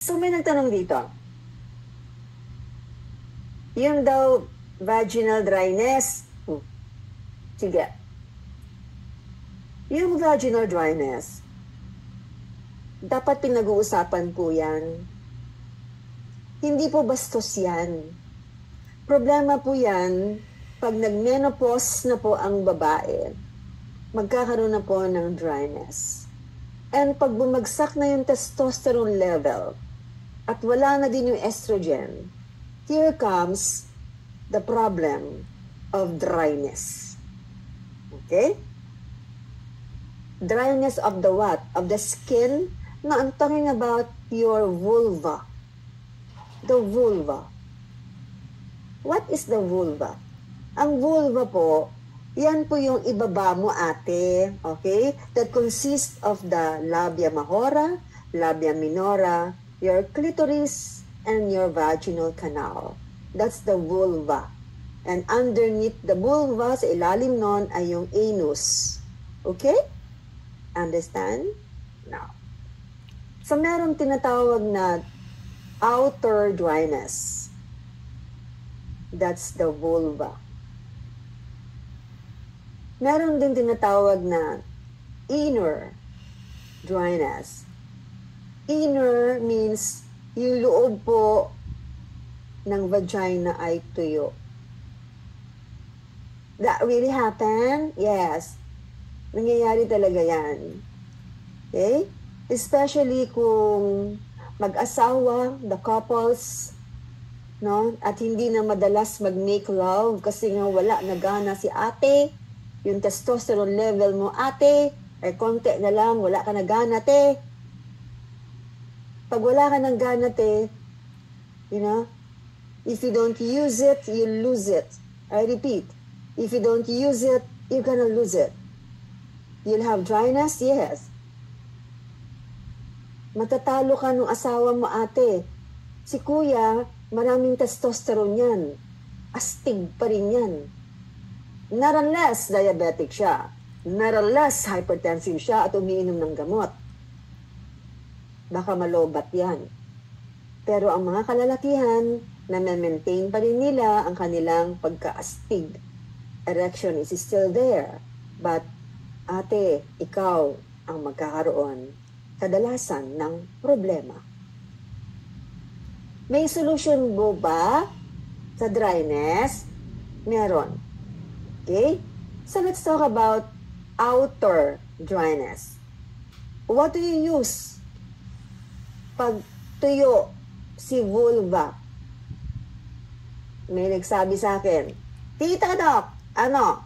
So may nagtanong dito, yung daw vaginal dryness, sige, yung vaginal dryness, dapat pinag-uusapan po yan. Hindi po bastos yan. Problema po yan, pag nag-menopause na po ang babae, magkakaroon na po ng dryness. And pag bumagsak na yung testosterone level, at wala na din yung estrogen, here comes the problem of dryness. Okay? Dryness of the what? Of the skin. No, I'm talking about your vulva. The vulva. What is the vulva? Ang vulva po, yan po yung ibaba mo, ate. Okay? That consists of the labia majora, labia minora, your clitoris, and your vaginal canal. That's the vulva. And underneath the vulva, sa ilalim nun, ay yung anus. Okay? Understand? Now. So, meron tinatawag na outer dryness. That's the vulva. Meron din tinatawag na inner dryness. Inner means yung loob po ng vagina ay tuyo. That really happen? Yes. Nangyayari talaga yan. Okay? Especially kung mag-asawa, the couples, no? At hindi na madalas mag-make love kasi nga wala na gana si ate. Yung testosterone level mo, ate, ay konti na lang, wala ka na gana, te. Pag wala ka ng gana, te, you know, if you don't use it, you lose it. I repeat, if you don't use it, you're gonna lose it. You'll have dryness, yes. Matatalo ka ng asawa mo, ate. Si kuya, maraming testosterone yan. Astig pa rin yan. Not unless diabetic siya. Not unless hypertensive siya at umiinom ng gamot. Baka malobat yan. Pero ang mga kalalakihan, na maintain pa rin nila ang kanilang pagkaastig. Erection is still there. But, ate, ikaw ang magkakaroon kadalasan ng problema. May solusyon mo ba sa dryness? Meron. Okay? So, let's talk about outer dryness. What do you use pag tuyo si vulva? May nagsabi sa akin, Tita Doc, ano?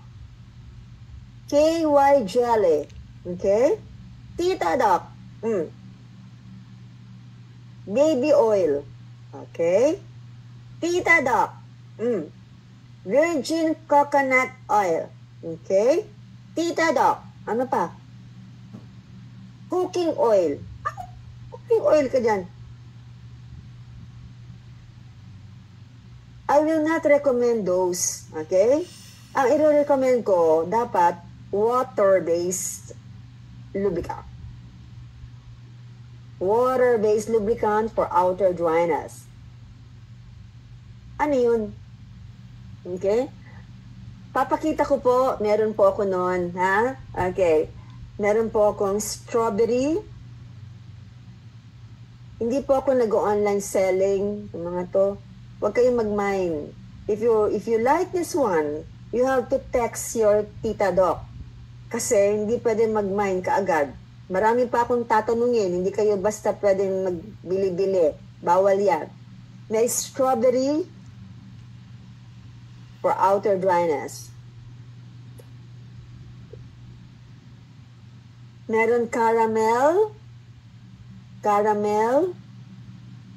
KY jelly. Okay? Tita Doc, baby oil. Okay? Tita Doc, virgin coconut oil. Okay? Tita Doc, ano pa? Cooking oil. Cooking oil ka dyan. I will not recommend those. Okay? Ang i-recommend ko, dapat water-based lubricant. Water-based lubricant for outer dryness. Ano yun? Okay? Papakita ko po, meron po ako noon, ha? Okay. Meron po akong strawberry. Hindi po ako nag-online selling ng mga to. Huwag kayong mag-mind. If you like this one, you have to text your Tita Doc. Kasi hindi pwede mag-mind kaagad. Marami pa akong tatanungin. Hindi kayo basta pwedeng magbili-bili. Bawal yan. May strawberry for outer dryness. Meron caramel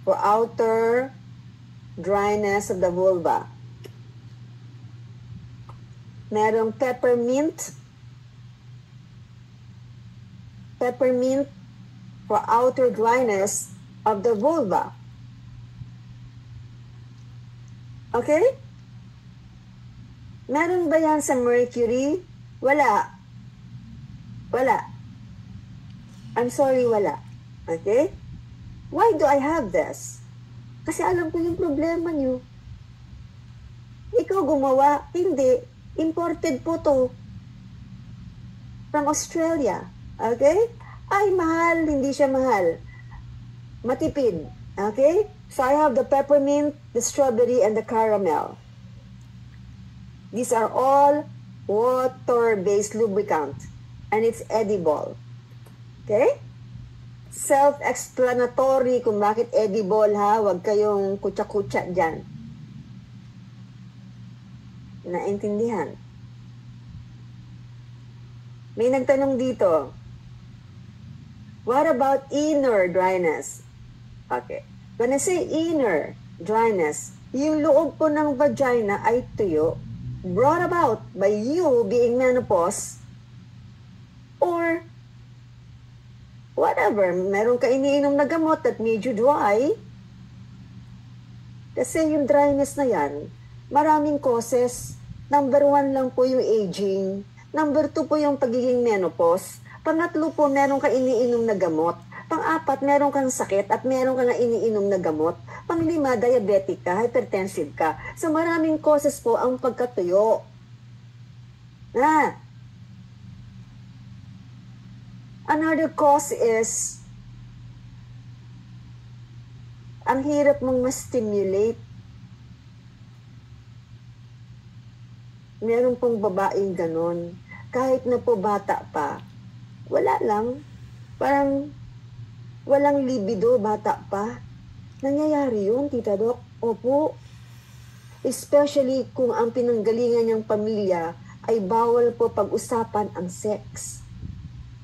for outer dryness of the vulva. Merong peppermint for outer dryness of the vulva. Okay? Meron ba yan sa mercury? Wala. I'm sorry, wala. Okay? Why do I have this? Kasi alam ko yung problema niyo. Ikaw gumawa, hindi. Imported po to from Australia. Okay? Ay, mahal. Hindi siya mahal. Matipid. Okay? So I have the peppermint, the strawberry, and the caramel. These are all water-based lubricant. And it's edible. Okay? Self-explanatory kung bakit edible, ha? Huwag kayong kutsa-kutsa dyan. Naintindihan? May nagtanong dito, what about inner dryness? Okay. When I say inner dryness, yung loob po ng vagina ay tuyo, brought about by you being menopause, or whatever, meron ka iniinom na gamot that made you dry. Kasi yung dryness na yan, maraming causes. Number 1 lang po yung aging. Number 2 po yung pagiging menopause. Pangatlo po, meron ka iniinom na gamot. Pang-apat, meron kang sakit at meron ka na iniinom na gamot. Pang-lima, diabetic ka, hypertensive ka. So maraming causes po ang pagkatuyo. Another cause is ang hirap mong ma-stimulate. Meron pong babaeng ganon. Kahit na po bata pa, wala lang. Parang walang libido, bata pa. Nangyayari yun, Tita Doc. Opo. Especially kung ang pinanggalingan niyang pamilya ay bawal po pag-usapan ang sex.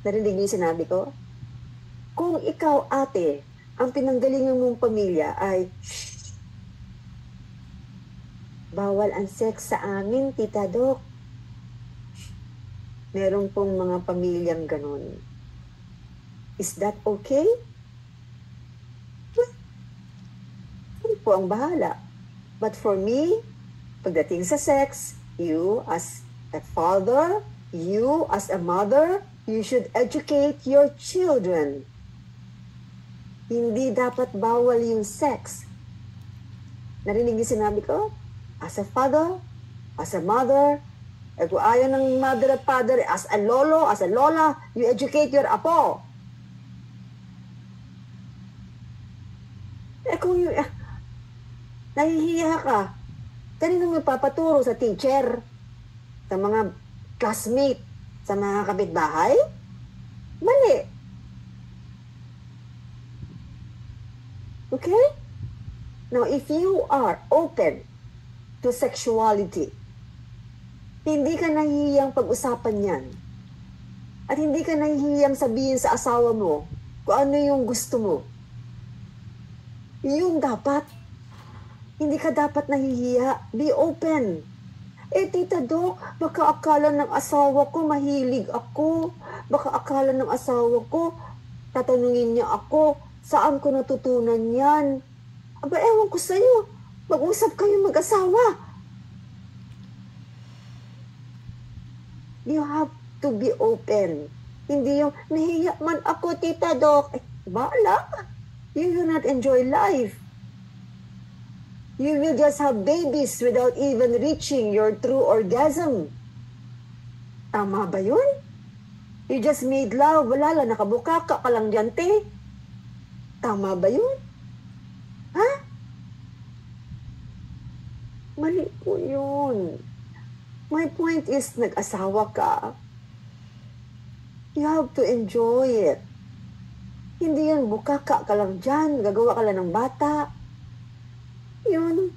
Narinig niyo yung sinabi ko? Kung ikaw, ate, ang pinanggalingan mong pamilya ay, shh, bawal ang sex sa amin, Tita Doc. Meron pong mga pamilyang ganon. Is that okay? Ano po ang bahala? But for me, pagdating sa sex, you as a father, you as a mother, you should educate your children. Hindi dapat bawal yung sex. Narinig niyo sinabi ko? As a father, as a mother, eh kung ayaw ng mother at father, as a lolo, as a lola, you educate your apo. Eh kung nahihiya ka, kanino mo papaturo sa teacher, sa mga classmate, sa mga kapitbahay? Mali. Okay? Now, if you are open to sexuality, hindi ka nahihiyang pag-usapan yan. At hindi ka nahihiyang sabihin sa asawa mo kung ano yung gusto mo. Yung dapat. Hindi ka dapat nahihiya. Be open. Eh, Tita Doc, baka akala ng asawa ko mahilig ako. Baka akala ng asawa ko, tatanungin niya ako, saan ko natutunan yan? Aba, ewan ko sa'yo. Mag-usap kayo mag-asawa. You have to be open. Hindi yung, nahiya man ako, Tita Doc. Eh, bahala. You will not enjoy life. You will just have babies without even reaching your true orgasm. Tama ba yun? You just made love, wala lang, nakabukaka ka lang dyan, te. Tama ba yun? Ha? Mali po yun. My point is, nag-asawa ka. You have to enjoy it. Hindi yan, bukaka ka lang dyan, gagawa ka lang ng bata. Yun.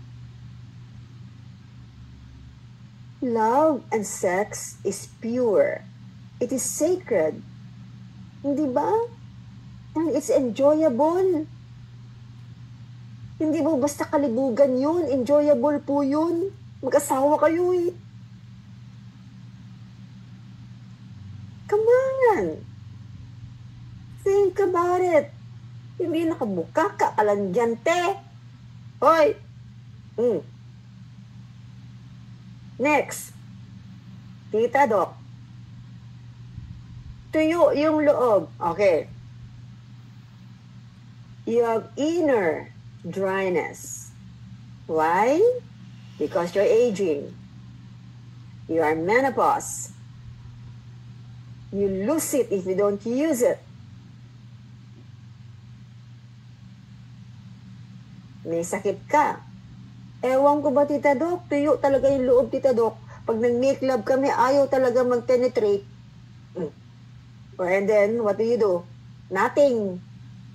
Love and sex is pure. It is sacred. Hindi ba? And it's enjoyable. Hindi mo basta kalibugan yun. Enjoyable po yun. Mag-asawa kayo eh. Come on. Think about it. Hindi nakabukaka ka lang dyan, te. Hoy! Next. Tita Doc. Tuyo yung loob. Okay. You have inner dryness. Why? Because you're aging. You are menopause. You lose it if you don't use it. May sakit ka. Ewan ko ba, Tita Doc? Tuyo talaga yung loob, Tita Doc. Pag nag-make love kami, ayaw talaga mag-penetrate. And then, what do? Nothing.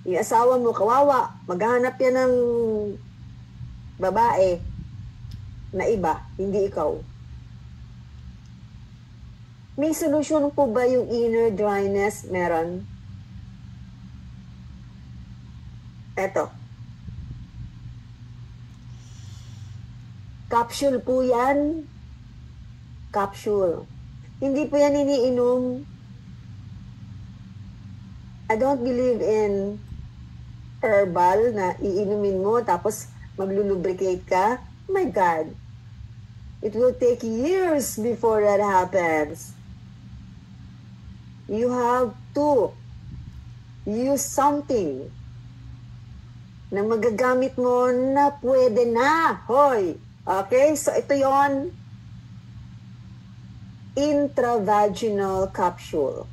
Yung asawa mo, kawawa. Maghahanap yan ng babae na iba, hindi ikaw. May solusyon po ba yung inner dryness? Meron. Eto. Capsule po yan. Capsule. Hindi po yan iniinom. I don't believe in herbal na iinumin mo tapos maglulubricate ka. My God. It will take years before that happens. You have to use something na magagamit mo na pwede na. Hoy! Okay? So, ito yon, intravaginal capsule.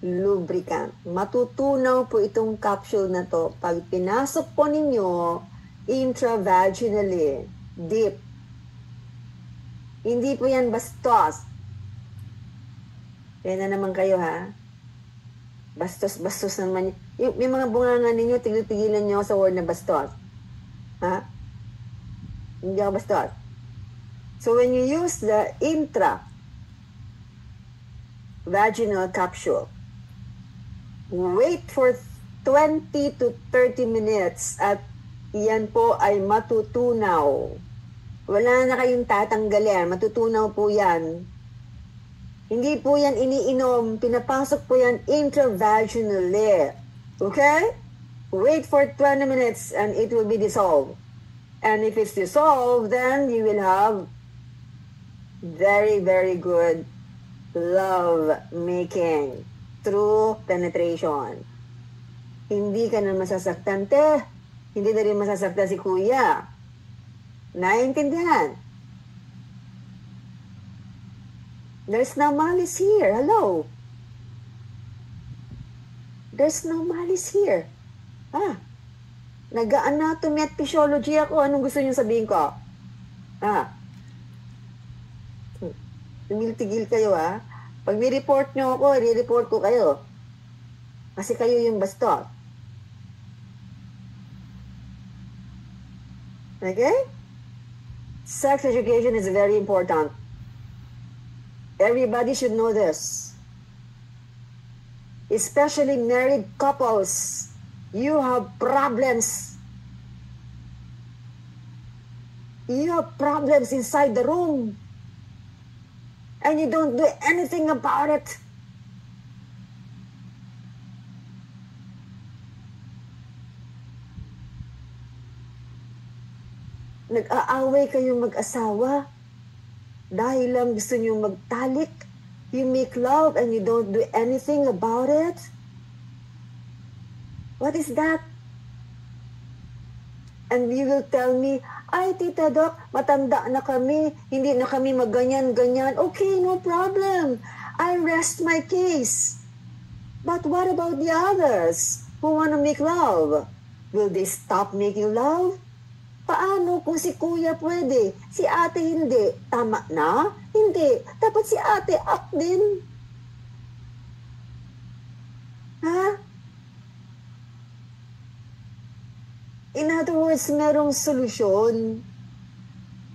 Lubricant. Matutunaw po itong capsule na to pag pinasok po ninyo intravaginally, deep. Hindi po yan bastos. Kaya na naman kayo, ha? Bastos naman. Yung mga bunganga ninyo, tigil-tigilan nyo sa word na bastos. Ha? Hindi ako bastos. So when you use the intravaginal capsule, wait for 20 to 30 minutes at iyan po ay matutunaw. Wala na kayong tatanggalin. Matutunaw po yan. Hindi po yan iniinom. Pinapasok po yan intravaginally. Okay? Wait for 20 minutes and it will be dissolved. And if it's dissolved, then you will have very, very good love making through penetration. Hindi ka na masasaktan, te. Hindi na rin masasaktan si kuya. Naiintindihan? There's no malice here. Hello? There's no malice here. Ah, nag-anatomy at physiology ako. Anong gusto niyo sabihin ko? Ah, tumil-tigil kayo, ha? Pag ni-report nyo ako, i-report ko kayo. Kasi kayo yung bastos. Okay? Sex education is very important. Everybody should know this. Especially married couples. You have problems. You have problems inside the room. And you don't do anything about it. Nag-aaway kayong mag-asawa dahil lang gusto niyo magtalik. You make love and you don't do anything about it. What is that? And you will tell me, ay, Tita Doc, matanda na kami, hindi na kami magganyan-ganyan. Okay, no problem. I rest my case. But what about the others who want to make love? Will they stop making love? Paano kung si kuya pwede, si ate hindi? Tama na? Hindi. Dapat si ate up din. Ha? In other words, merong solusyon.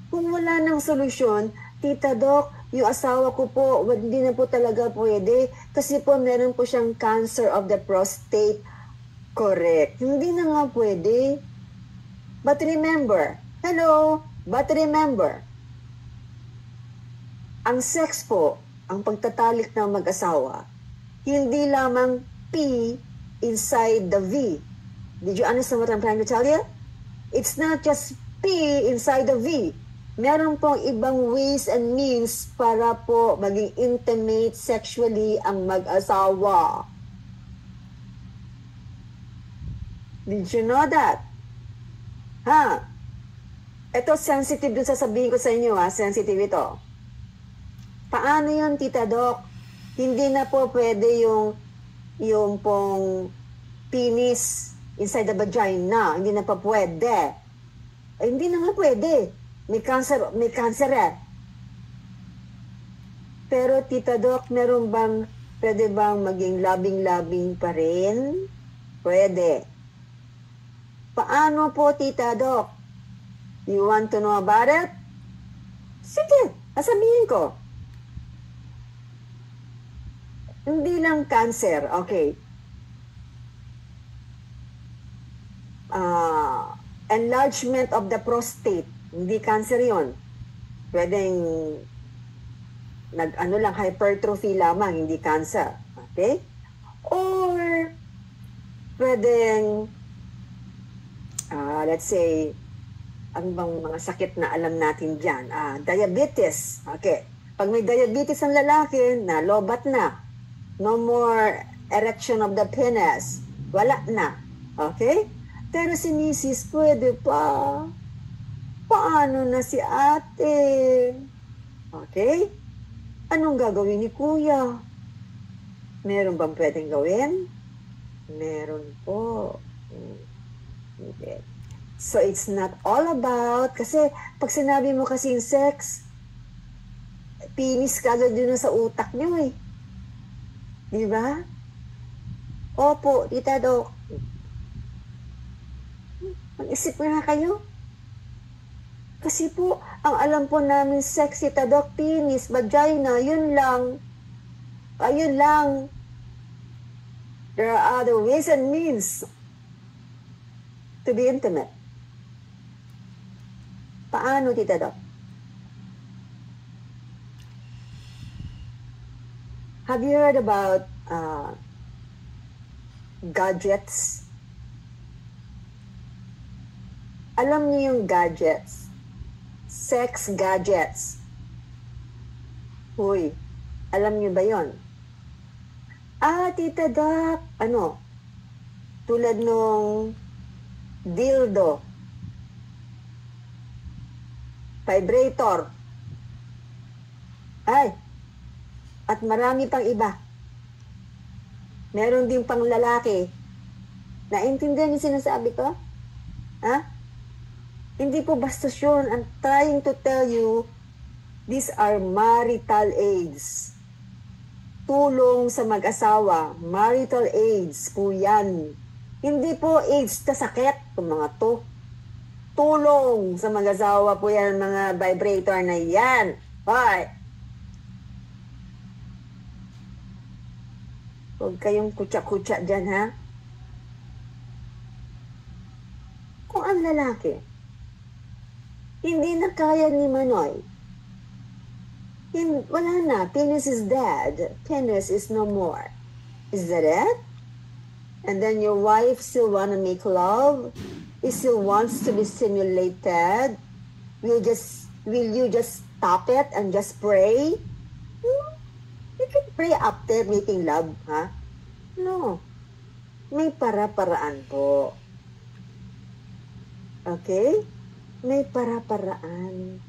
Kung wala ng solusyon, Tita Doc, yung asawa ko po, hindi na po talaga pwede kasi po meron po siyang cancer of the prostate. Correct. Hindi na nga pwede. But remember, but remember, ang sex po, ang pagtatalik ng mag-asawa, hindi lamang P inside the V. Did you understand what I'm trying to tell you? It's not just P inside the V. Meron pong ibang ways and means para po maging intimate sexually ang mag-asawa. Did you know that? Ha? Ito, sensitive dun sasabihin ko sa inyo, ha? Sensitive ito. Paano yun, Tita Doc? Hindi na po pwede yung pong penis inside the vagina. Hindi na pa pwede. Ay, hindi na nga pwede. May cancer eh. Pero, Tita Doc, pwede bang maging labing-labing pa rin? Pwede. Paano po, Tita Doc? You want to know about it? Sige, sasabihin ko. Hindi lang cancer, okay. Enlargement of the prostate, hindi cancer yon. Pwedeng hypertrophy lamang, hindi cancer. Okay? Or pwedeng let's say, ang bang mga sakit na alam natin dyan? Diabetes. Okay. Pag may diabetes ang lalaki, lobat na. No more erection of the penis. Wala na. Okay? Pero si Mrs. pwede pa. Paano na si ate? Okay? Anong gagawin ni kuya? Meron bang pwedeng gawin? Meron po. Okay. So, it's not all about, kasi pag sinabi mo kasing sex, penis kagad yun sa utak niyo eh. Di ba? Opo, Tita Doc. Mag-isip nga kayo. Kasi po, ang alam po namin sex, Tita Doc, penis, vagina, yun lang. Ayun lang. There are other ways and means to be intimate. Paano, Tita Doc? Have you heard about gadgets? Alam niyo yung gadgets? Sex gadgets. Uy, alam niyo ba yon? Tita Doc, tulad nung dildo, vibrator, at marami pang iba. Meron din pang lalaki. Naintindihan niyo sinasabi ko? Hindi po bastos yun. I'm trying to tell you, these are marital aids. Tulong sa mag-asawa. Marital aids po yan. Hindi po aids na sakit, kung mga to. Tulong sa mag-asawa po yan, mga vibrator na yan. Hoy! Huwag kayong kutsa-kutsa dyan, ha? Kung ang lalaki, hindi na kaya ni Manoy, wala na, penis is dead, penis is no more. Is that it? And then your wife still wanna make love? He still wants to be stimulated? Will you just stop it and just pray? You can pray after making love, ha? No. May para-paraan po. Okay? May para-paraan.